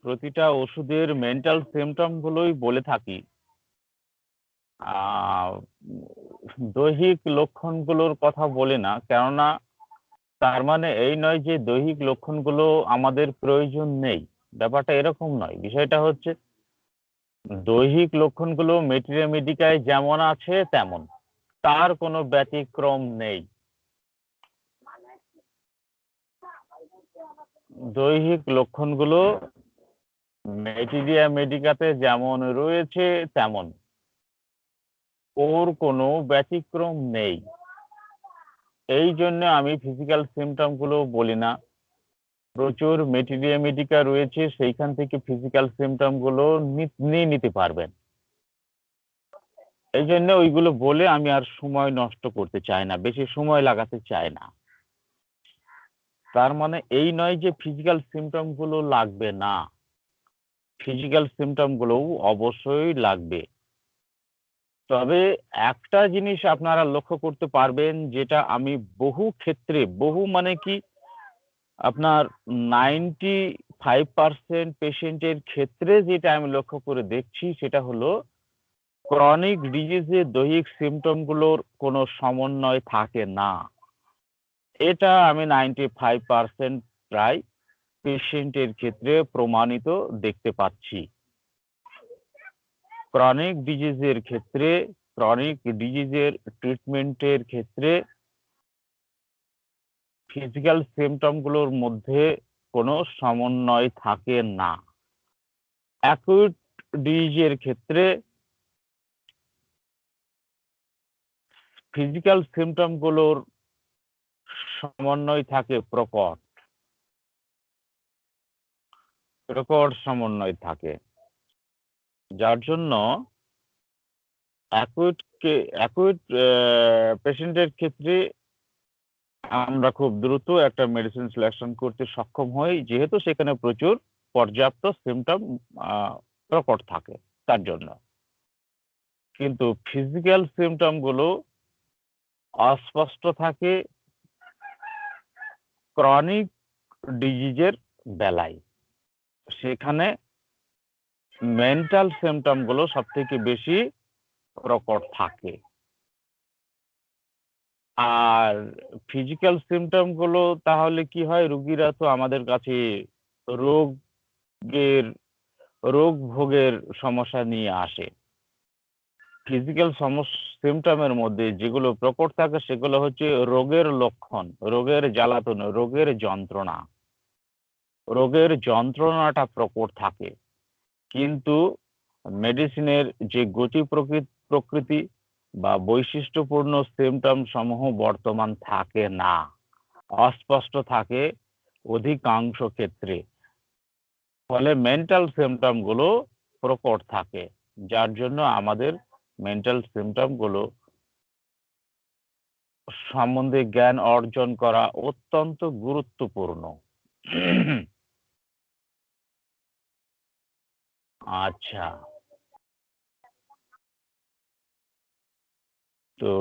প্রতিটা ওষুধের mental symptom গুলোই বলে থাকি। দৈহিক লক্ষণগুলোর কথা বলি না, কেননা তার মানে এই নয় যে দৈহিক লক্ষণগুলো আমাদের প্রয়োজন নেই। ব্যাপারটা এরকম নয়। বিষয়টা হচ্ছে দৈহিক লক্ষণগুলো মেটেরিয়া মেডিকায় যেমন আছে তেমন, তার কোনো ব্যতিক্রম নেই। দৈহিক লক্ষণগুলো মেটেরিয়া মেডিকাতে যেমন রয়েছে তেমন, ওর কোনো ব্যতিক্রম নেই। এই জন্য আমি ফিজিক্যাল সিমটম গুলো বলি না। প্রচুর মেটেরিয়া মেডিকা রয়েছে, সেইখান থেকে ফিজিক্যাল সিমটম গুলো নিয়ে নিতে পারবেন। এই জন্য ওইগুলো বলে আমি আর সময় নষ্ট করতে চাই না, বেশি সময় লাগাতে চাই না। তার মানে এই নয় যে ফিজিক্যাল সিমটম গুলো লাগবে না, ফিজিক্যাল সিমটম গুলোও অবশ্যই লাগবে। তবে একটা জিনিস আপনারা লক্ষ্য করতে পারবেন, যেটা আমি বহু ক্ষেত্রে, বহু মানে কি আপনার 95% পেশেন্টের ক্ষেত্রে যেটা আমি লক্ষ্য করে দেখছি, সেটা হলো ক্রনিক ডিজিজে দৈহিক সিমটম গুলোর কোনো সমন্বয় থাকে না। এটা আমি 95% প্রায় পেশেন্টের ক্ষেত্রে প্রমাণিত দেখতে পাচ্ছি। ক্রনিক ডিজিজের ক্ষেত্রে, ক্রনিক ডিজিজের ট্রিটমেন্টের ক্ষেত্রে ফিজিক্যাল সিমটম গুলোর মধ্যে কোনো সমন্বয় থাকে না। অ্যাকুট ডিজিজের ক্ষেত্রে ফিজিক্যাল সিমটম গুলোর সমন্বয় থাকে প্রকট, প্রকট সমন্বয় থাকে। যার জন্য অ্যাকুট পেশেন্টের ক্ষেত্রে আমরা খুব দ্রুত একটা মেডিসিন সিলেকশন করতে সক্ষম হই, যেহেতু সেখানে প্রচুর পর্যাপ্ত সিমটম প্রকট থাকে তার জন্য। কিন্তু ফিজিক্যাল সিমটম গুলো অস্পষ্ট থাকে ক্রনিক ডিজিজের বেলায়। সেখানে মেন্টাল সিমটম গুলো সব থেকে বেশি প্রকট থাকে। আর ফিজিক্যাল সিমটম গুলো তাহলে কি হয়, রুগীরা তো আমাদের কাছে রোগের রোগ ভোগের সমস্যা নিয়ে আসে। ফিজিক্যাল সিমটমের মধ্যে যেগুলো প্রকট থাকে সেগুলো হচ্ছে রোগের লক্ষণ, রোগের জ্বালাতন, রোগের যন্ত্রণা। রোগের যন্ত্রণাটা প্রকট থাকে, কিন্তু মেডিসিনের যে গতি প্রকৃতি বা বৈশিষ্ট্যপূর্ণ সিমটম সমূহ বর্তমান থাকে না, অস্পষ্ট থাকে অধিকাংশ ক্ষেত্রে। ফলে মেন্টাল সিমটম গুলো প্রকট থাকে, যার জন্য আমাদের মেন্টাল সিমটম গুলো সম্বন্ধে জ্ঞান অর্জন করা অত্যন্ত গুরুত্বপূর্ণ। আচ্ছা, তো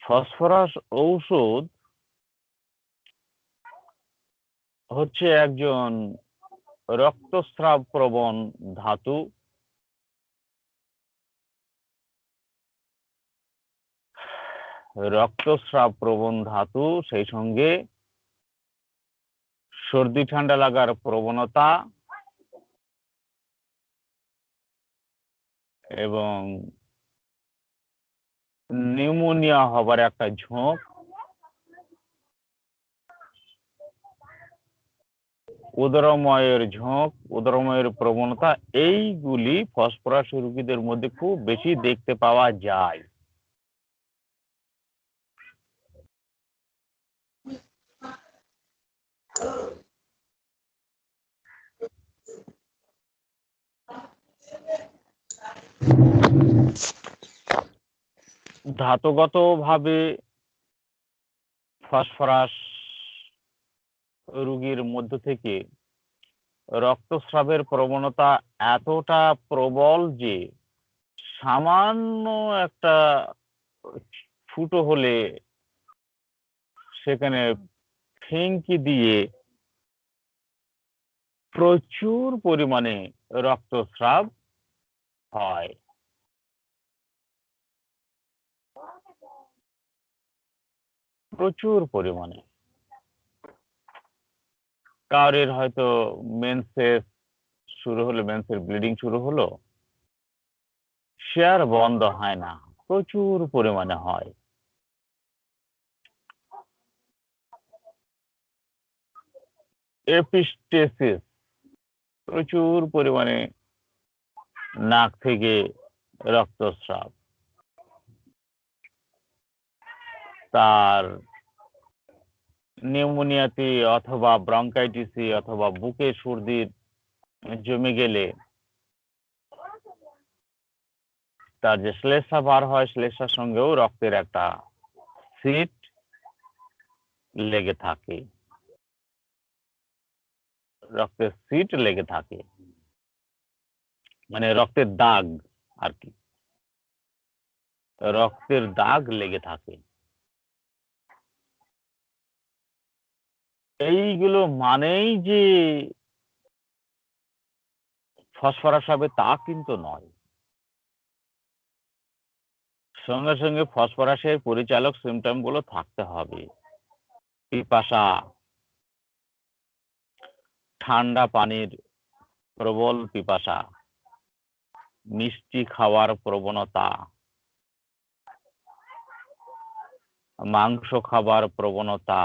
ফসফরাস ঔষধ হচ্ছে একজন রক্তস্রাব প্রবণ ধাতু। রক্তস্রাব প্রবণ ধাতু, সেই সঙ্গে সর্দি ঠান্ডা লাগার প্রবণতা এবং নিউমোনিয়া হবার একটা ঝোঁক, উদরময়ের ঝোঁক, উদরময়ের প্রবণতা, এইগুলি ফসফরাস রোগীদের মধ্যে খুব বেশি দেখতে পাওয়া যায়। ধাতুগতভাবে ফসফরাস রোগীর মধ্য থেকে রক্তস্রাবের প্রবণতা এতটা প্রবল যে সামান্য একটা ফুটো হলে সেখানে ফিঙ্কি দিয়ে প্রচুর পরিমাণে রক্তস্রাব হয়। প্রচুর পরিমাণে। কারোর হয়তো মেন্সের শুরু হলো, মেন্সের ব্লিডিং শুরু হলো, সে আর বন্ধ হয় না, প্রচুর পরিমাণে হয়। এপিস্টেসিস, প্রচুর পরিমাণে নাক থেকে রক্তস্রাব। তার নিউমোনিয়াতে অথবা ব্রঙ্কাইটিসে অথবা বুকে সর্দির জমে গেলে তার যে শ্লেষ্মা বার হয়, শ্লেষ্মার সঙ্গেও রক্তের একটা সিট লেগে থাকে, রক্তের সিট লেগে থাকে, মানে রক্তের দাগ আর কি, রক্তের দাগ লেগে থাকে। এইগুলো মানেই যে ফসফরাস হবে তা কিন্তু নয়। সঙ্গে সঙ্গে ফসফরাসের পরিচালক সিমটম গুলো থাকতে হবে। পিপাসা, ঠান্ডা পানির প্রবল পিপাসা, মিষ্টি খাওয়ার প্রবণতা, মাংস খাবার প্রবণতা,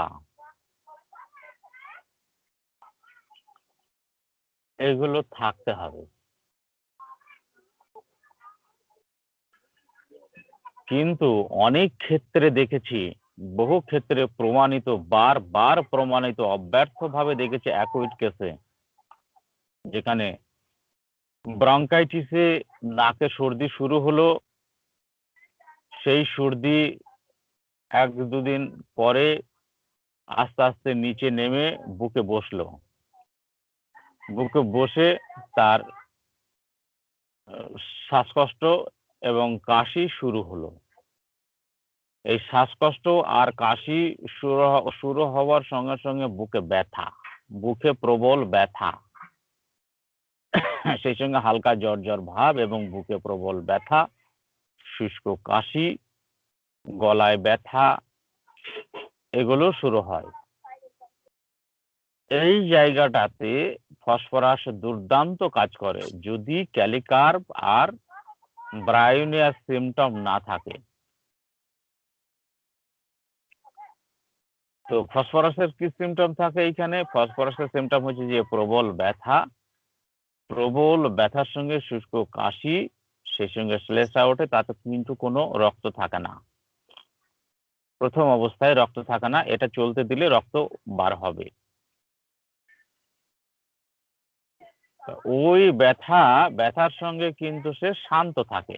এগুলো থাকতে হবে। কিন্তু অনেক ক্ষেত্রে দেখেছি, বহু ক্ষেত্রে প্রমাণিত, বারবার প্রমাণিত, অব্যর্থভাবে দেখেছি অ্যাকুইট কেসে, যেখানে ব্রঙ্কাইটিসে নাকে সর্দি শুরু হলো, সেই সর্দি 1-2 দিন পরে আস্তে আস্তে নিচে নেমে বুকে বসলো, বুকে বসে তার শ্বাসকষ্ট এবং কাশি শুরু হলো। এই শ্বাসকষ্ট আর কাশি শুরু হওয়ার সঙ্গে সঙ্গে বুকে ব্যথা, বুকে প্রবল ব্যথা, সেই সঙ্গে হালকা জ্বর জ্বর ভাব এবং বুকে প্রবল ব্যথা, শুষ্ক কাশি, গলায় ব্যথা, এগুলো শুরু হয়। এই জায়গাটাতে ফসফরাস দুর্দান্ত কাজ করে যদি ক্যালিকার্প আর ব্রায়োনিয়া সিমটম না থাকে। তো ফসফরাসের কি সিমটম থাকে এইখানে? ফসফরাসের সিমটম হচ্ছে যে প্রবল ব্যথা, প্রবল ব্যথার সঙ্গে শুষ্ক কাশি, সেই সঙ্গে শ্লেষ্মা ওঠে, তাতে কিন্তু কোনো রক্ত থাকে না। প্রথম অবস্থায় রক্ত থাকে না, এটা চলতে দিলে রক্ত বার হবে। ওই ব্যথার সঙ্গে কিন্তু সে শান্ত থাকে,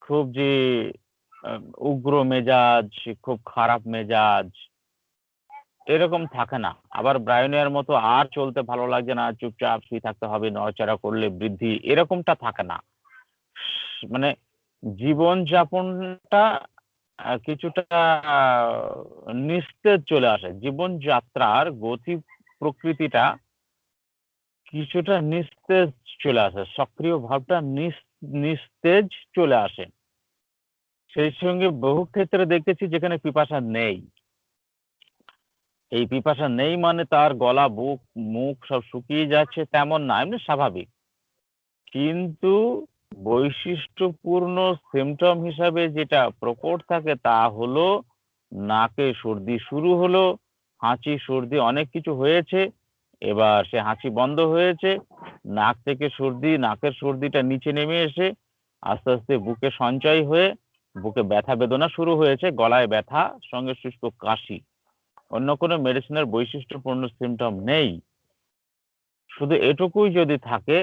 খুব যে উগ্র মেজাজ, খুব খারাপ মেজাজ, এরকম থাকে না। আবার ব্রায়োনিয়ার মতো আর চলতে ভালো লাগছে না, চুপচাপ শুয়ে থাকতে হবে, নড়াচড়া করলে বৃদ্ধি, এরকমটা থাকে না। মানে জীবন যাপনটা কিছুটা নিস্তেজ চলে আসে, জীবনযাত্রার গতি প্রকৃতিটা কিছুটা নিস্তেজ চলে আসে, সক্রিয় ভাবটা নিস্তেজ চলে আসে। সেই সঙ্গে বহু ক্ষেত্রে দেখেছি যেখানে পিপাসা নেই। এই পিপাসা নেই মানে তার গলা, বুক, মুখ সব শুকিয়ে যাচ্ছে তেমন না, এমনি স্বাভাবিক। কিন্তু বৈশিষ্ট্যপূর্ণ সিমটম হিসাবে যেটা প্রকট থাকে তা হলো নাকে সর্দি শুরু হলো, হাঁচি সর্দি অনেক কিছু হয়েছে, এবার সে হাঁচি বন্ধ হয়েছে, নাক থেকে সর্দি, নাকের সর্দিটা নিচে নেমে এসে আস্তে আস্তে বুকে সঞ্চয় হয়ে বুকে ব্যথা বেদনা শুরু হয়েছে, গলায় ব্যথা, সঙ্গে শুষ্ক কাশি। অন্য কোনো মেডিসিনের বৈশিষ্ট্যপূর্ণ সিমটম নেই। শুধু এটুকুই যদি থাকে,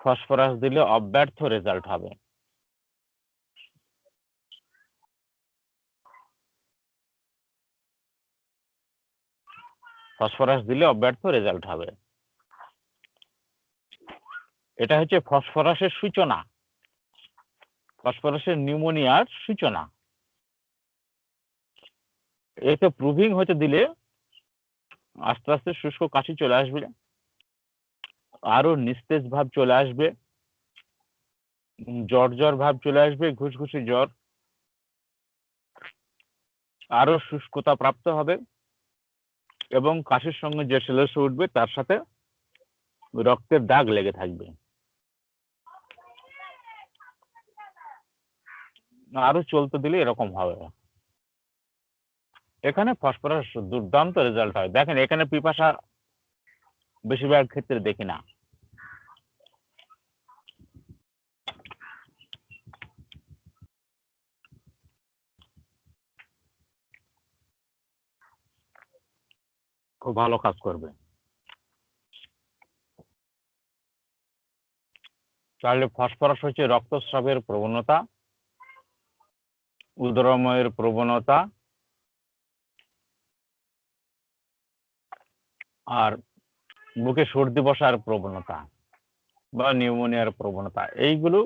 ফসফরাস দিলে অব্যর্থ রেজাল্ট হবে। ফসফরাস দিলে অব্যর্থ রেজাল্ট হবে। এটা হচ্ছে ফসফরাসের সূচনা, ফসফরাসের নিউমোনিয়ার সূচনা। একে প্রুভিং হতে দিলে আস্তে আস্তে শুষ্ক কাশি চলে আসবে, আরো নিস্তেজ ভাব চলে আসবে, জ্বর জ্বর ভাব চলে আসবে, ঘুষঘুষি জ্বর, আরো শুষ্কতা প্রাপ্ত হবে এবং কাশির সঙ্গে যে সেলেসে উঠবে তার সাথে রক্তের দাগ লেগে থাকবে। আরো চলতে দিলে এরকম হবে। এখানে ফসফরাস দুর্দান্ত রেজাল্ট হয়। দেখেন এখানে পিপাসা বেশিরভাগ ক্ষেত্রে দেখি না। খুব ভালো কাজ করবে। তাহলে ফসফরাস হচ্ছে রক্তস্রাবের প্রবণতা, উদরময়ের প্রবণতা, আর বুকে সর্দি বসার প্রবণতা বা নিউমোনিয়ার প্রবণতা, এইগুলো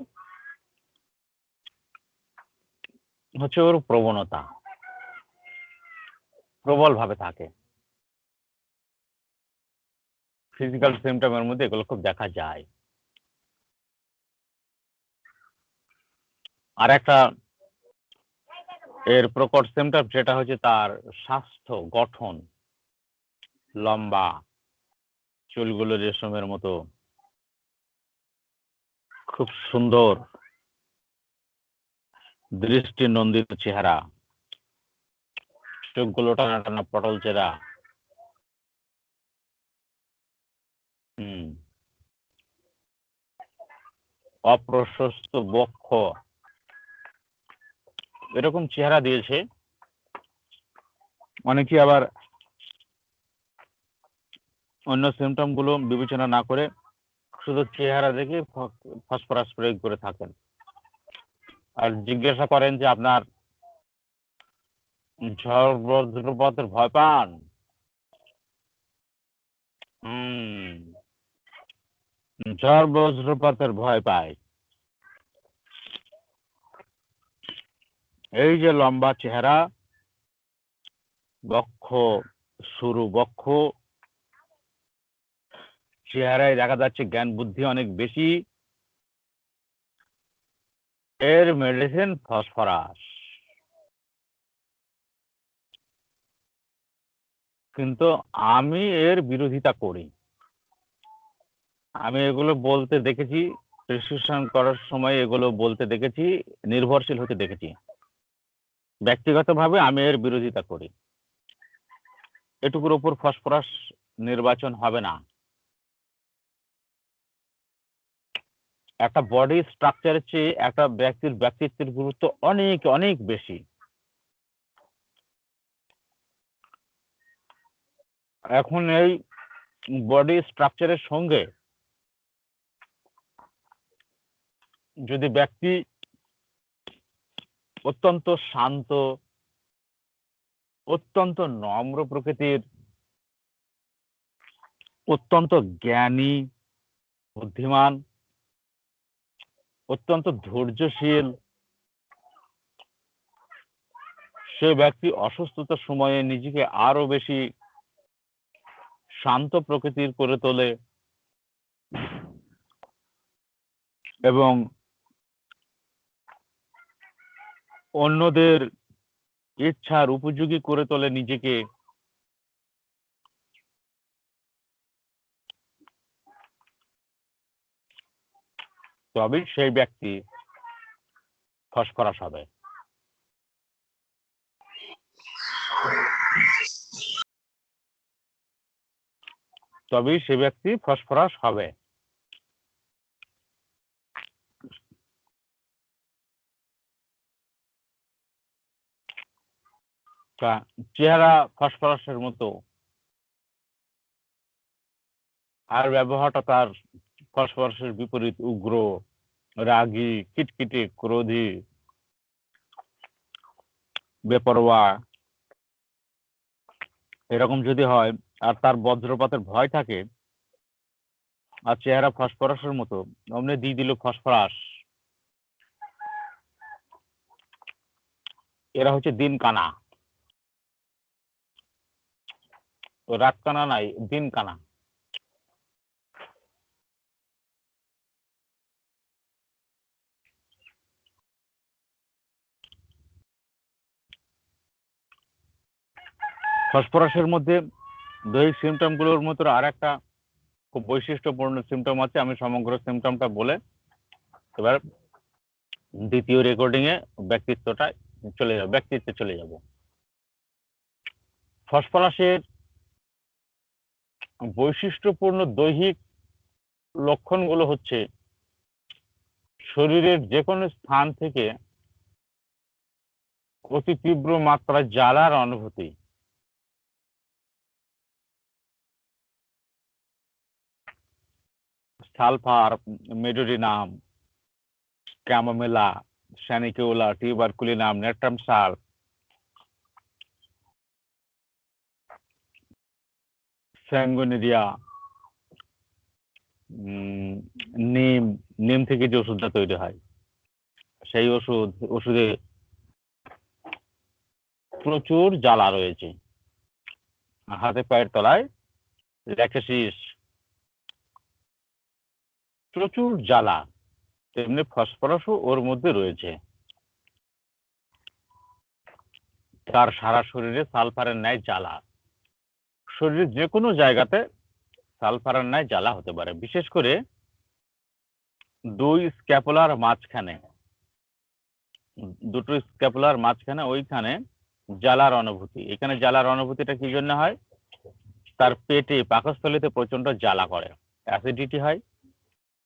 হচ্ছে ওর প্রবণতা, প্রবল ভাবে থাকে। ফিজিক্যাল সিমটমের মধ্যে এগুলো খুব দেখা যায়। আর একটা এর প্রকট সিমটম যেটা হচ্ছে তার স্বাস্থ্য গঠন, লম্বা, চুলগুলো রেশমের মতো, খুব সুন্দর দৃষ্টি নন্দিত চেহারা, চোখগুলো টানা টানা পটল চেরা, অপ্রশস্ত বক্ষ, এরকম চেহারা দিয়েছে। অনেকে আবার অন্য সিমটম গুলো বিবেচনা না করে শুধু চেহারা দেখে ফসফরাস প্রয়োগ করে থাকেন, আর জিজ্ঞাসা করেন যে আপনার ঝড় বজ্রপাতের ভয় পান? ঝড় বজ্রপাতের ভয় পায়। এই যে লম্বা চেহারা, বক্ষ, সরু বক্ষ, চেহারায় দেখা যাচ্ছে জ্ঞান বুদ্ধি অনেক বেশি, এর মেডিসিন ফসফরাস। কিন্তু আমি এর বিরোধিতা করি। আমি এগুলো বলতে দেখেছি, প্রেসক্রিপশন করার সময় এগুলো বলতে দেখেছি, নির্ভরশীল হতে দেখেছি। ব্যক্তিগতভাবে আমি এর বিরোধিতা করি। এটুকুর উপর ফসফরাস নির্বাচন হবে না। একটা বডি স্ট্রাকচারের চেয়ে একটা ব্যক্তির ব্যক্তিত্বের গুরুত্ব অনেক অনেক বেশি। এখন এই বডি স্ট্রাকচারের সঙ্গে যদি ব্যক্তি অত্যন্ত শান্ত, অত্যন্ত নম্র প্রকৃতির, অত্যন্ত জ্ঞানী, বুদ্ধিমান, অত্যন্ত ধৈর্যশীল, সে ব্যক্তি অসুস্থতার সময়ে নিজেকে আরো বেশি শান্ত প্রকৃতির করে তোলে এবং অন্যদের ইচ্ছার উপযোগী করে তোলে নিজেকে। তবেই সেই ব্যক্তি ফসফরাস হবে। তবেই সে ব্যক্তি ফসফরাস হবে। চেহারা ফসফরাসের মতো, আর ব্যবহারটা তার ফসফরাসের বিপরীত, উগ্র, রাগী, খিটখিটে, ক্রোধী, বেপরোয়া, এরকম যদি হয় আর তার বজ্রপাতের ভয় থাকে আর চেহারা ফসফরাসের মতো, অমনি দিয়ে দিল ফসফরাস, এরা হচ্ছে দিন কানা। রাত কানা নাই, দিন কানা। ফসফরাসের মধ্যে দৈহিক সিমটমগুলোর মধ্যে আর একটা খুব বৈশিষ্ট্যপূর্ণ সিমটম আছে। আমি সমগ্র সিমটমটা বলে এবার দ্বিতীয় রেকর্ডিং এ ব্যক্তিত্বে চলে যাব। ফসফরাসের বৈশিষ্ট্যপূর্ণ দৈহিক লক্ষণগুলো হচ্ছে শরীরের যে কোনো স্থান থেকে অতি তীব্র মাত্রায় জ্বালার অনুভূতি, sulphur, medorrhinum, chamomilla, sanicula, tuberculinum, natrum sul, sanguinaria, নিম, নিম থেকে যে ওষুধটা তৈরি হয় সেই ওষুধে প্রচুর জ্বালা রয়েছে। হাতে পায়ের তলায় ল্যাকেসিস, প্রচুর জ্বালা, তেমনি ফসফরাসও ওর মধ্যে রয়েছে। তার সারা শরীরে সালফারের ন্যায় জ্বালা, শরীরের যে কোনো জায়গাতে সালফারের ন্যায় জ্বালা হতে পারে, বিশেষ করে দুটো স্ক্যাপুলার মাঝখানে ওইখানে জ্বালার অনুভূতি। এখানে জ্বালার অনুভূতিটা কি জন্য হয়? তার পেটে পাকস্থলীতে প্রচন্ড জ্বালা করে, অ্যাসিডিটি হয়।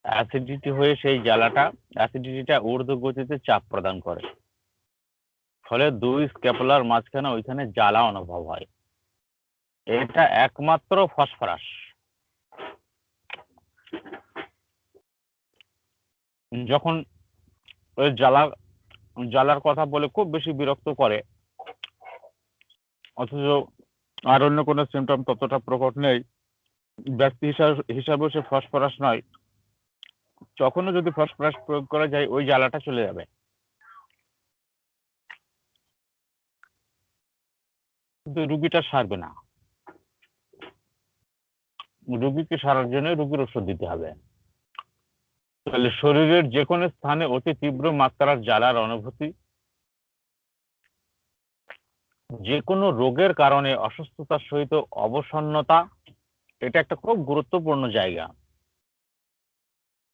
অ্যাসিডিটি হয়ে সেই অ্যাসিডিটিটা ঊর্ধ্ব গতিতে চাপ প্রদান করে, ফলে দুই স্ক্যাপুলার মাঝখানে ওইখানে জ্বালা অনুভব হয়। এটা একমাত্র ফসফরাস। যখন ওই জ্বালার কথা বলে খুব বেশি বিরক্ত করে, অথচ আর অন্য কোনো সিমটম ততটা প্রকট নেই, ব্যক্তি হিসাবে সে ফসফরাস নয়, তখনও যদি ফসফরাস প্রয়োগ করা যায় ওই জ্বালাটা চলে যাবে, কিন্তু রুগীটা সারবে না। রুগীকে সারার জন্য রুগীর ওষুধ দিতে হবে। তাহলে শরীরের যে কোনো স্থানে অতি তীব্র মাত্রার জ্বালার অনুভূতি, যে কোনো রোগের কারণে অসুস্থতার সহিত অবসন্নতা, এটা একটা খুব গুরুত্বপূর্ণ জায়গা।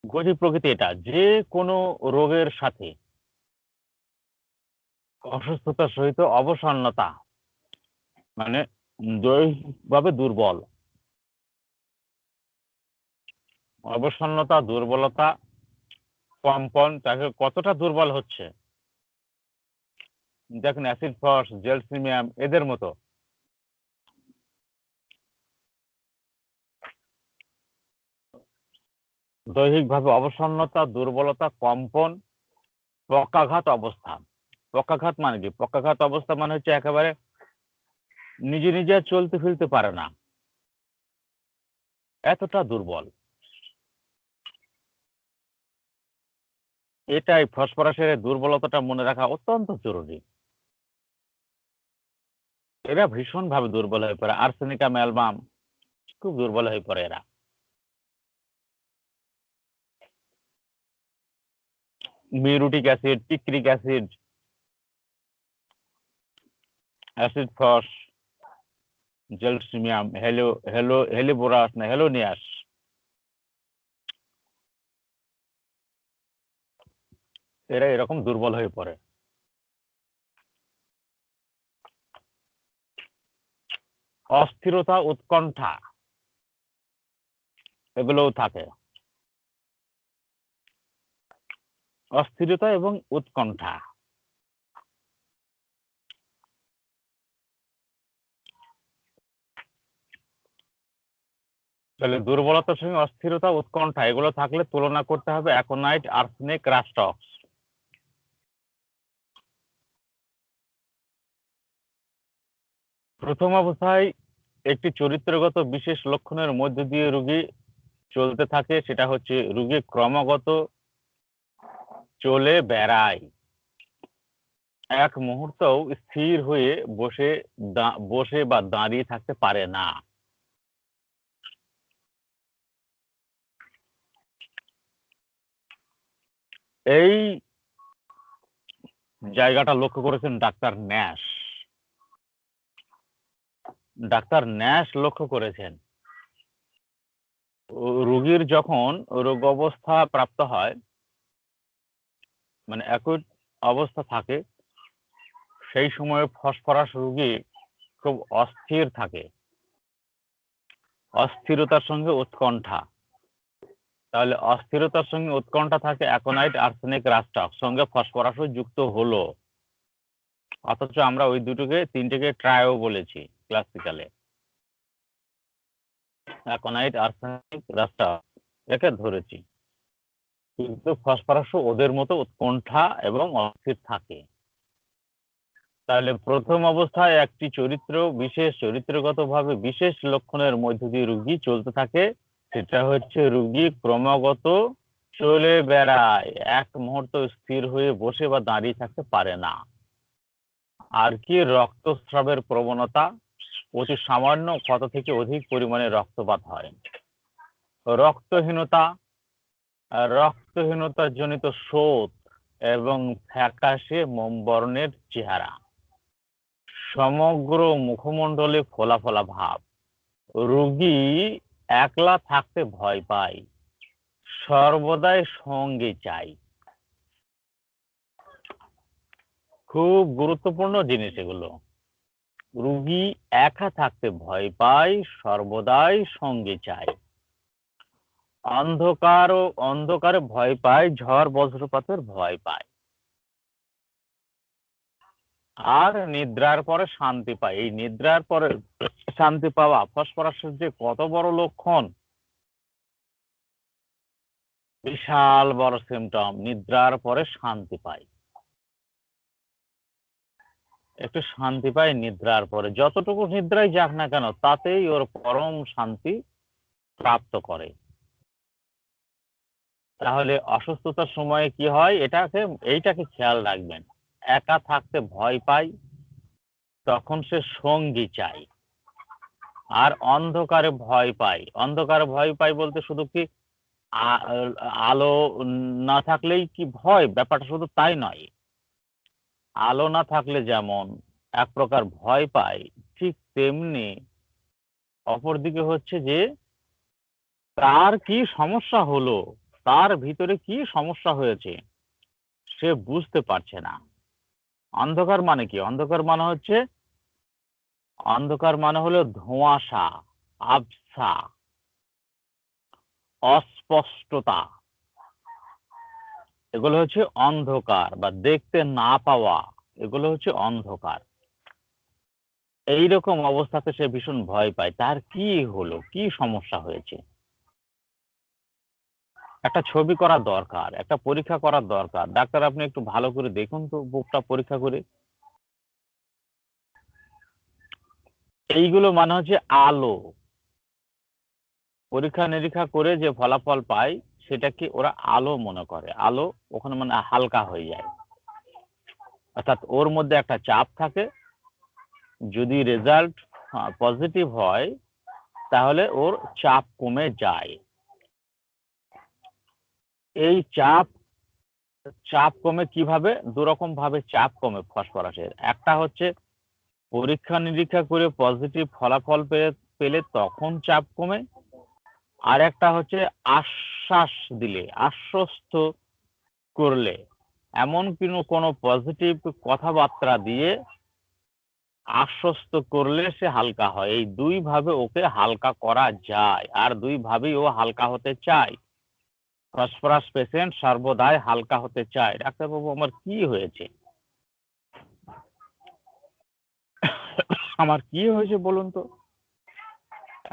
গতি প্রকৃতি এটা, যে কোনো রোগের সাথে অসুস্থতার সহিত অবসন্নতা, মানে দৈহিকভাবে দুর্বল, অবসন্নতা, দুর্বলতা, কম্পন, তাকে কতটা দুর্বল হচ্ছে দেখেন, অ্যাসিড ফস, জেলসিমিয়াম এদের মতো। দৈহিকভাবে অবসন্নতা, দুর্বলতা, কম্পন, পক্ষাঘাত অবস্থা। পক্ষাঘাত মানে কি? পক্ষাঘাত অবস্থা মানে হচ্ছে একেবারে নিজে নিজে চলতে ফিরতে পারে না, এতটা দুর্বল। এটাই ফসফরাসের দুর্বলতাটা মনে রাখা অত্যন্ত জরুরি। এরা ভীষণভাবে দুর্বল হয়ে পড়ে। আর্সেনিকাম, অ্যালবাম খুব দুর্বল হয়ে পড়ে এরা। Muriatic acid, picric acid, acid phos, gelsemium, helleborus না হেলোনিয়াস, এরা এরকম দুর্বল হয়ে পড়ে। অস্থিরতা, উৎকণ্ঠা এগুলোও থাকে। অস্থিরতা এবং উৎকণ্ঠা, তাহলে দুর্বলতার সঙ্গে অস্থিরতা, উৎকণ্ঠা এগুলো থাকলে তুলনা করতে হবে অ্যাকোনাইট, আর্সেনিক, রাস্টক্স। প্রথম অবস্থায় একটি চরিত্রগত বিশেষ লক্ষণের মধ্য দিয়ে রোগী চলতে থাকে, সেটা হচ্ছে রোগী ক্রমাগত চলে বেড়ায়, এক মুহূর্তও স্থির হয়ে বসে বা দাঁড়িয়ে থাকতে পারে না। এই জায়গাটা লক্ষ্য করেছেন ডাক্তার ন্যাশ। ডাক্তার ন্যাশ লক্ষ্য করেছেন রোগীর যখন রোগ অবস্থা প্রাপ্ত হয়, মানে অ্যাকুট অবস্থা থাকে, সেই সময়ে ফসফরাস রোগী খুব অস্থির থাকে, অস্থিরতার সঙ্গে উৎকণ্ঠা। তাহলে অস্থিরতার সঙ্গে উৎকণ্ঠা থাকে, অ্যাকোনাইট আর্সেনিক রাস্টক সঙ্গে ফসফরাসও যুক্ত হলো, অথচ আমরা ওই তিনটেকে ট্রায়ও বলেছি ক্লাসিক্যালে। অ্যাকোনাইট আর্সেনিক রাস্টক একে ধরেছি, কিন্তু ফসফরাসও ওদের মতো উৎকণ্ঠা এবং অস্থির থাকে। তাহলে প্রথম অবস্থায় একটি চরিত্রগতভাবে বিশেষ লক্ষণের মধ্য দিয়ে রোগী চলতে থাকে, সেটা হচ্ছে রোগী ক্রমাগত চলে বেড়ায়, এক মুহূর্ত স্থির হয়ে বসে বা দাঁড়িয়ে থাকতে পারে না। আর কি রক্তস্রাবের প্রবণতা, অতি সামান্য ক্ষত থেকে অধিক পরিমাণে রক্তপাত হয়। রক্তহীনতার জনিত শোথ এবং ফ্যাকাশে মোম বর্ণের চেহারা, সমগ্র মুখমণ্ডলে ফোলা ফোলা ভাব, রোগী একলা থাকতে ভয় পায়, সর্বদাই সঙ্গে চাই। খুব গুরুত্বপূর্ণ জিনিস এগুলো। রোগী একা থাকতে ভয় পায়, সর্বদাই সঙ্গে চায়। অন্ধকারে ভয় পায়, ঝড় বজ্রপাতের ভয় পায়। আর নিদ্রার পরে শান্তি পায়। এই নিদ্রার পরে শান্তি পাওয়া ফসফরাসের যে কত বড় লক্ষণ, বিশাল বড় সিমটম। নিদ্রার পরে শান্তি পায়, একটু শান্তি পায় নিদ্রার পরে, যতটুকু নিদ্রাই যাক না কেন তাতেই ওর পরম শান্তি প্রাপ্ত করে। তাহলে অসুস্থতার সময়ে কি হয়, এইটাকে খেয়াল রাখবেন। একা থাকতে ভয় পায়, তখন সে সঙ্গী চাই। আর অন্ধকারে ভয় পায় বলতে শুধু কি আলো না থাকলেই কি ভয়, ব্যাপারটা শুধু তাই নয়। আলো না থাকলে যেমন এক প্রকার ভয় পায়, ঠিক তেমনি অপরদিকে হচ্ছে যে তার কি সমস্যা হলো, তার ভিতরে কি সমস্যা হয়েছে সে বুঝতে পারছে না। অন্ধকার মানে কি? অন্ধকার মানে হলো ধোঁয়াশা, আবসা, অস্পষ্টতা। এগুলো হচ্ছে অন্ধকার, বা দেখতে না পাওয়া, এগুলো হচ্ছে অন্ধকার। এইরকম অবস্থাতে সে ভীষণ ভয় পায়। তার কি হলো, কি সমস্যা হয়েছে, একটা ছবি করা দরকার, একটা পরীক্ষা করার দরকার। ডাক্তার আপনি একটু ভালো করে দেখুন তো বুকটা পরীক্ষা করে। এইগুলো মানে হচ্ছে আলো। পরীক্ষা নিরীক্ষা করে যে ফলাফল পায় সেটাকে ওরা আলো মনে করে। আলো ওখানে মানে হালকা হয়ে যায়, অর্থাৎ ওর মধ্যে একটা চাপ থাকে। যদি রেজাল্ট পজিটিভ হয় তাহলে ওর চাপ কমে যায়। এই চাপ কমে কিভাবে? দুরকম ভাবে চাপ কমে ফসফরাসের। একটা হচ্ছে পরীক্ষা নিরীক্ষা করে পজিটিভ ফলাফল পেলে তখন চাপ কমে। আর একটা হচ্ছে আশ্বাস দিলে, আশ্বস্ত করলে, এমন কোনো পজিটিভ কথাবার্তা দিয়ে আশ্বস্ত করলে সে হালকা হয়। এই দুই ভাবে ওকে হালকা করা যায়, আর দুই ভাবেই ও হালকা হতে চায়। ফসফরাস পেশেন্ট সর্বদাই হালকা হতে চায়। ডাক্তারবাবু আমার কি হয়েছে, আমার কি হয়েছে বলুন তো।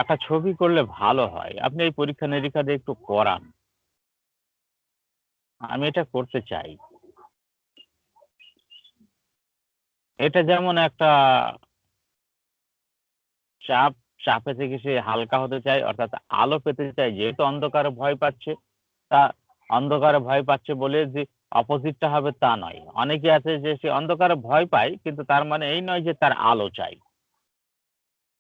একটা ছবি করলে ভালো হয়, আপনি এই পরীক্ষা নিরীক্ষা দিয়ে একটু করান, আমি এটা করতে চাই। এটা যেমন একটা চাপ, চাপে থেকে সে হালকা হতে চায়, অর্থাৎ আলো পেতে চায়। যেহেতু অন্ধকারে ভয় পাচ্ছে, তা অন্ধকারে ভয় পাচ্ছে বলে যে অপোজিটটা হবে তা নয়। অনেকে আছে যে সে অন্ধকারে ভয় পায়, কিন্তু তার মানে এই নয় যে তার আলো চাই,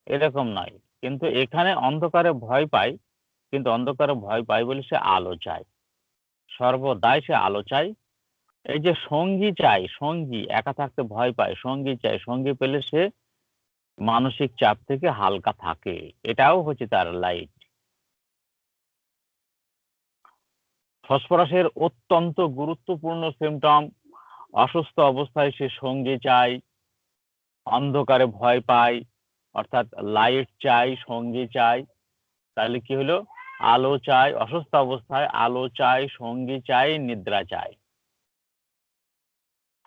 এরকম নয়। কিন্তু এখানে অন্ধকারে ভয় পায়, কিন্তু অন্ধকারে ভয় পায় বলে সে আলো চায়, সর্বদাই সে আলো চায়। এই যে সঙ্গী চাই, সঙ্গী একা থাকতে ভয় পায়, সঙ্গী চাই, সঙ্গী পেলে সে মানসিক চাপ থেকে হালকা থাকে, এটাও হচ্ছে তার লাইট। ফসফরাসের অত্যন্ত গুরুত্বপূর্ণ সিমটম, অসুস্থ অবস্থায় সে সঙ্গী চায়, অন্ধকারে ভয় পায়, অর্থাৎ লাইট চাই, সঙ্গী চাই। তাহলে কি হলো? আলো চাই, অসুস্থ অবস্থায় আলো চাই, সঙ্গী চাই, নিদ্রা চাই।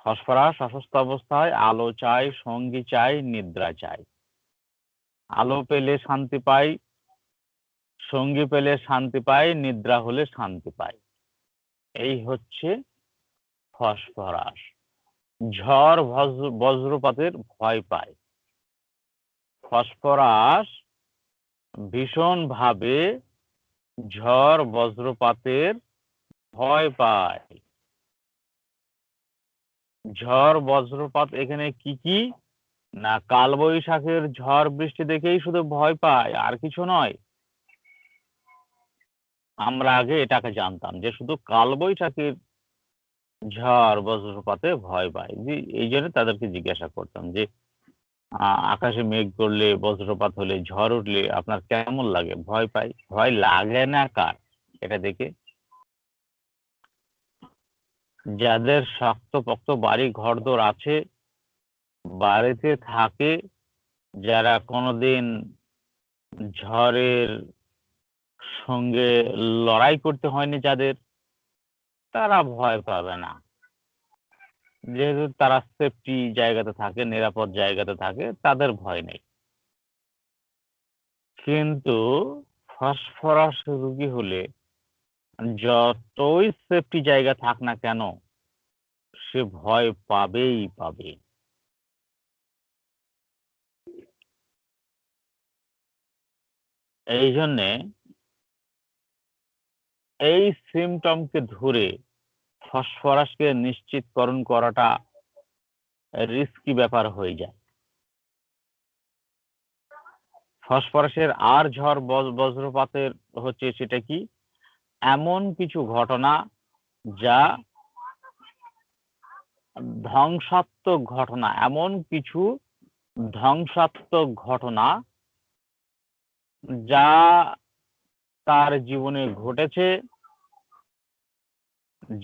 ফসফরাস অসুস্থ অবস্থায় আলো চাই, সঙ্গী চাই, নিদ্রা চাই। আলো পেলে শান্তি পাই, সঙ্গী পেলে শান্তি পাই, নিদ্রা হলে শান্তি পাই। এই হচ্ছে ফসফরাস। ঝড় বজ্রপাতের ভয় পায়। ফসফরাস ভীষণভাবে ঝড় বজ্রপাতের ভয় পায়। ঝড় বজ্রপাত এখানে কি কি? না, কালবৈশাখের ঝড় বৃষ্টি দেখেই শুধু ভয় পায়, আর কিছু নয়। আমরা আগে এটাকে জানতাম যে শুধু কালবৈশাখীর ঝড় বজ্রপাতে ভয় পায়। এই জন্য তাদেরকে জিজ্ঞাসা করতাম যে আকাশে মেঘ করলে, বজ্রপাত হলে, ঝড় উঠলে আপনার কেমন লাগে? ভয় পাই। ভয় লাগে না কার? এটা দেখে। যাদের শক্তপোক্ত বাড়ি ঘরদোর আছে, বাড়িতে থাকে, যারা কোনোদিন ঝড়ের সঙ্গে লড়াই করতে হয়নি যাদের, তারা ভয় পাবে না। যেহেতু তারা সেফটি জায়গাতে থাকে, নিরাপদ জায়গাতে থাকে, তাদের ভয় নেই। কিন্তু ফসফরাস রোগী হলে যতই সেফটি জায়গা থাক না কেন, সে ভয় পাবেই পাবে। এই জন্যে এই সিমটমকে ধরে ফসফরাসকে নিশ্চিতকরণ করাটা রিস্কি ব্যাপার হয়ে যায়। ফসফরাসের আর ঝড় বজ্রপাতের হচ্ছে সেটা কি? এমন কিছু ঘটনা যা ধ্বংসাত্মক ঘটনা, এমন কিছু ধ্বংসাত্মক ঘটনা যা তার জীবনে ঘটেছে,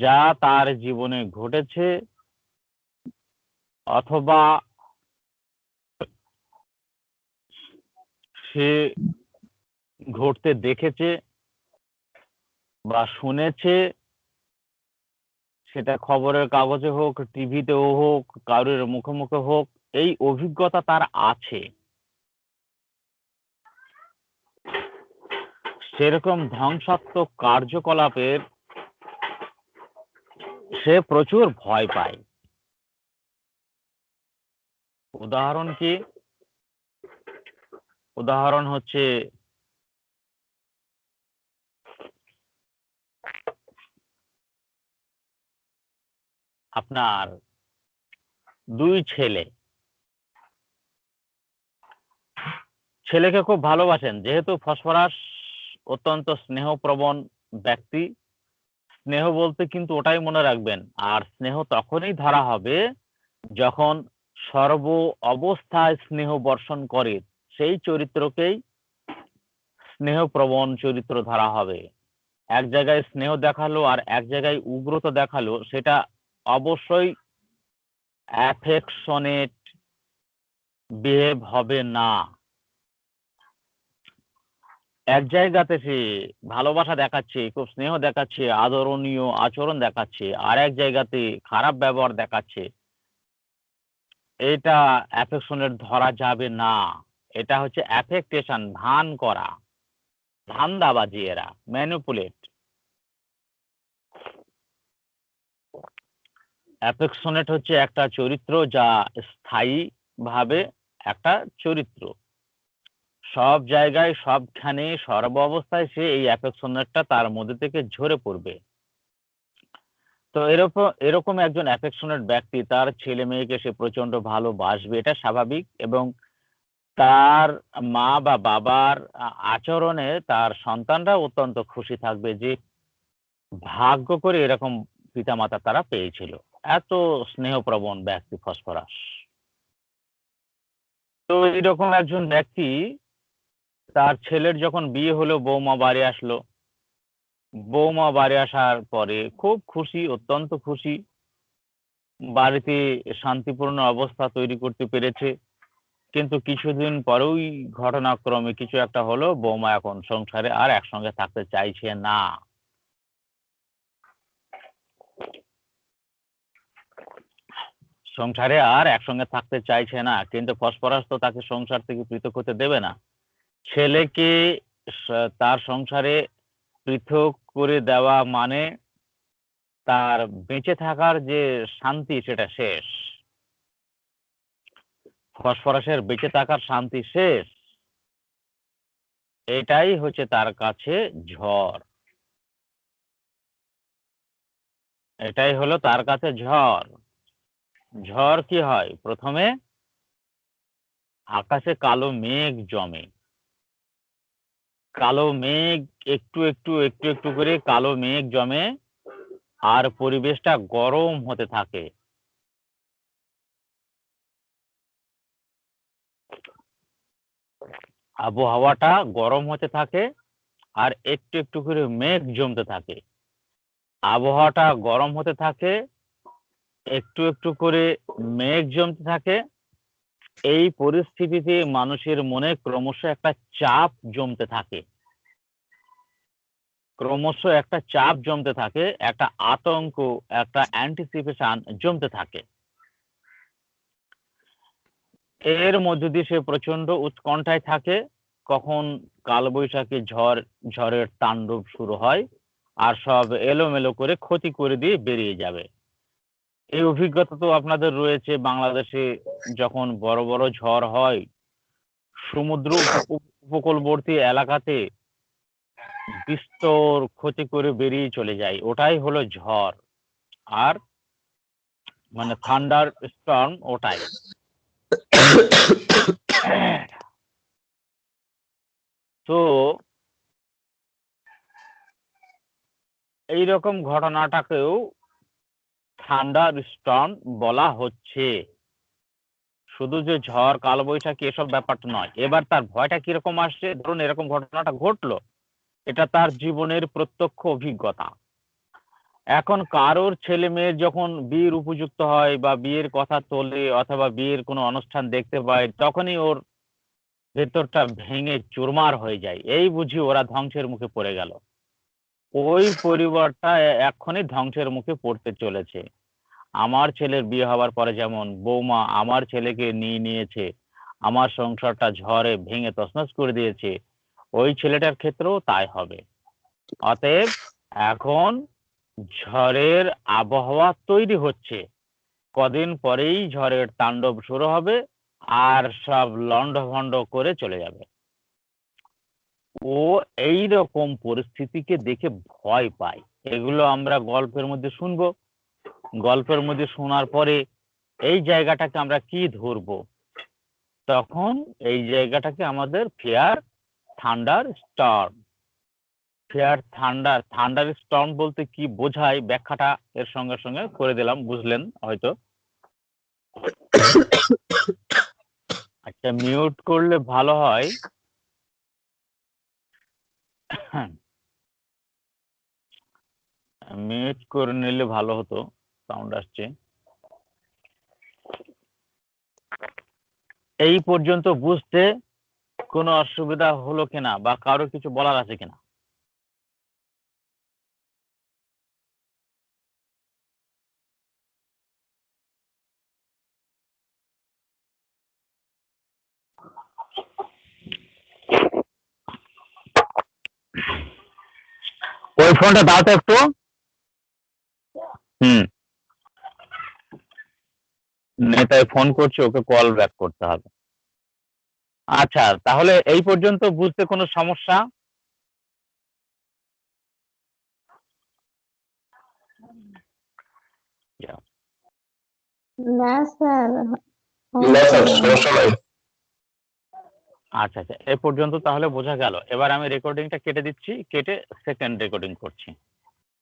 যা তার জীবনে ঘটেছে অথবা সে ঘটতে দেখেছে বা শুনেছে, সেটা খবরের কাগজে হোক, টিভিতেও হোক, কারোর মুখে মুখে হোক, এই অভিজ্ঞতা তার আছে। সেরকম ধ্বংসাত্মক কার্যকলাপের সে প্রচুর ভয় পায়। উদাহরণ কি? উদাহরণ হচ্ছে আপনার দুই ছেলে, ছেলেকে খুব ভালোবাসেন। যেহেতু ফসফরাস অত্যন্ত স্নেহপ্রবণ ব্যক্তি, স্নেহ বলতে কিন্তু ওটাই মনে রাখবেন, আর স্নেহ তখনই ধরা হবে যখন সর্ব অবস্থায় স্নেহ বর্ষণ করে, সেই চরিত্রকেই স্নেহপ্রবণ চরিত্র ধরা হবে। এক জায়গায় স্নেহ দেখালো আর এক জায়গায় উগ্রতা দেখালো, সেটা অবশ্যই অ্যাফেকশনেট বিহেভ হবে না। এক জায়গাতে সে ভালোবাসা দেখাচ্ছে, খুব স্নেহ দেখাচ্ছে, আদরণীয় আচরণ দেখাচ্ছে, আর এক জায়গাতে খারাপ ব্যবহার দেখাচ্ছে, এটা অ্যাফেকশনেট ধরা যাবে না। এটা হচ্ছে অ্যাফেক্টেশন, ভান করা, ধান্দাবাজি, এরা ম্যানিপুলেট। অ্যাফেকশনেট হচ্ছে একটা চরিত্র যা স্থায়ী ভাবে একটা চরিত্র, সব জায়গায় সবখানে সর্ব অবস্থায় সে এই অ্যাফেকশনেটটা তার মধ্যে থেকে ঝরে পড়বে। তো এরকম একজন অ্যাফেকশনেট ব্যক্তি তার ছেলে মেয়েকে সে প্রচন্ড ভালোবাসবে, এটা স্বাভাবিক। এবং তার মা বা বাবার আচরণে তার সন্তানরা অত্যন্ত খুশি থাকবে যে ভাগ্য করে এরকম পিতামাতা তারা পেয়েছিল। এত স্নেহপ্রবণ ব্যক্তি ফসফরাস। তো এইরকম একজন ব্যক্তি, তার ছেলের যখন বিয়ে হলো, বৌমা বাড়ি আসলো। বৌমা বাড়ি আসার পরে খুব খুশি, অত্যন্ত খুশি। বাড়িতে শান্তিপূর্ণ অবস্থা তৈরি করতে পেরেছে। কিন্তু কিছুদিন পরেই ঘটনাক্রমে কিছু একটা হলো, বৌমা এখন সংসারে আর একসঙ্গে থাকতে চাইছে না। সংসারে আর একসঙ্গে থাকতে চাইছে না, কিন্তু ফসফরাস তো তাকে সংসার থেকে পৃথক হতে দেবে না। ছেলেকে তার সংসারে পৃথক করে দেওয়া মানে তার বেঁচে থাকার যে শান্তি সেটা শেষ। ফসফরাসের বেঁচে থাকার শান্তি শেষ। এটাই হচ্ছে তার কাছে ঝড়। এটাই হলো তার কাছে ঝড়। ঝড় কি হয়? প্রথমে আকাশে কালো মেঘ জমে। কালো মেঘ একটু একটু একটু একটু করে কালো মেঘ জমে, আর পরিবেশটা গরম হতে থাকে। আবহাওয়াটা গরম হতে থাকে, আর একটু একটু করে মেঘ জমতে থাকে। আবহাওয়াটা গরম হতে থাকে, একটু একটু করে মেঘ জমতে থাকে। এই পরিস্থিতিতে মানুষের মনে ক্রমশ একটা চাপ জমতে থাকে। ক্রমশ একটা চাপ জমতে থাকে, একটা আতঙ্ক, একটা অ্যান্টিসিপেশন জমতে থাকে। এর মধ্য দিয়ে সে প্রচন্ড উৎকণ্ঠায় থাকে, কখন কালবৈশাখী ঝড়ের তাণ্ডব শুরু হয় আর সব এলোমেলো করে ক্ষতি করে দিয়ে বেরিয়ে যাবে। এই অভিজ্ঞতা তো আপনাদের রয়েছে। বাংলাদেশে যখন বড় বড় ঝড় হয়, সমুদ্র উপকূলবর্তী এলাকাতে বিস্তর ক্ষতি করে বেরিয়ে চলে যায়, ওটাই হলো ঝড়। আর মানে থান্ডার স্টর্ম ওটাই। তো এইরকম ঘটনাটাকেও থান্ডার স্টর্ম বলা হচ্ছে। শুধু যে ঝড় কালবৈশাখী এসব ব্যাপারটা নয়। এবার তার ভয়টা কিরকম আসছে, ধরুন এরকম ঘটনাটা ঘটলো, এটা তার জীবনের প্রত্যক্ষ অভিজ্ঞতা। এখন কারোর ছেলে মেয়ের যখন বিয়ের উপযুক্ত হয় বা বিয়ের কথা তোলে অথবা বিয়ের কোনো অনুষ্ঠান দেখতে পায়, তখনই ওর ভেতরটা ভেঙে চুরমার হয়ে যায়। এই বুঝি ওরা ধ্বংসের মুখে পড়ে গেল। ওই পরিবারটা এক্ষুনি ধ্বংসের মুখে পড়তে চলেছে। আমার ছেলের বিয়ে হওয়ার পরে যেমন বৌমা আমার ছেলেকে নিয়ে নিয়েছে, আমার সংসারটা ঝড়ে ভেঙে তছনছ করে দিয়েছে, ওই ছেলেটার ক্ষেত্রেও তাই হবে। অতএব এখন ঝড়ের আবহাওয়া তৈরি হচ্ছে। কদিন পরেই ঝড়ের তাণ্ডব শুরু হবে, আর সব লণ্ডভণ্ড করে চলে যাবে। ও এই রকম পরিস্থিতিকে দেখে ভয় পায়। এগুলো আমরা গল্পের মধ্যে শুনবো। গল্পের মধ্যে শোনার পরে এই জায়গাটাকে আমরা কি ধরবো? তখন এই জায়গাটাকে আমাদের fair thunder storm. Fair thunder storm বলতে কি বোঝায়, ব্যাখ্যাটা এর সঙ্গে সঙ্গে করে দিলাম, বুঝলেন হয়তো। আচ্ছা, মিউট করলে ভালো হয়। মিউট করে নিলে ভালো হতো, সাউন্ড আসছে। এই পর্যন্ত বুঝতে কোনো অসুবিধা হলো কিনা বা কারো কিছু বলার আছে কিনা? ওই ফোনটা দাও তো একটু। নেতায় ফোন করছে, ওকে কল ব্যাক করতে হবে। আচ্ছা, তাহলে এই পর্যন্ত বুঝতে কোনো সমস্যা? না স্যার, সমস্যা নাই। আচ্ছা আচ্ছা, এ পর্যন্ত তাহলে বোঝা গেল। এবার আমি রেকর্ডিংটা কেটে দিচ্ছি, কেটে সেকেন্ড রেকর্ডিং করছি।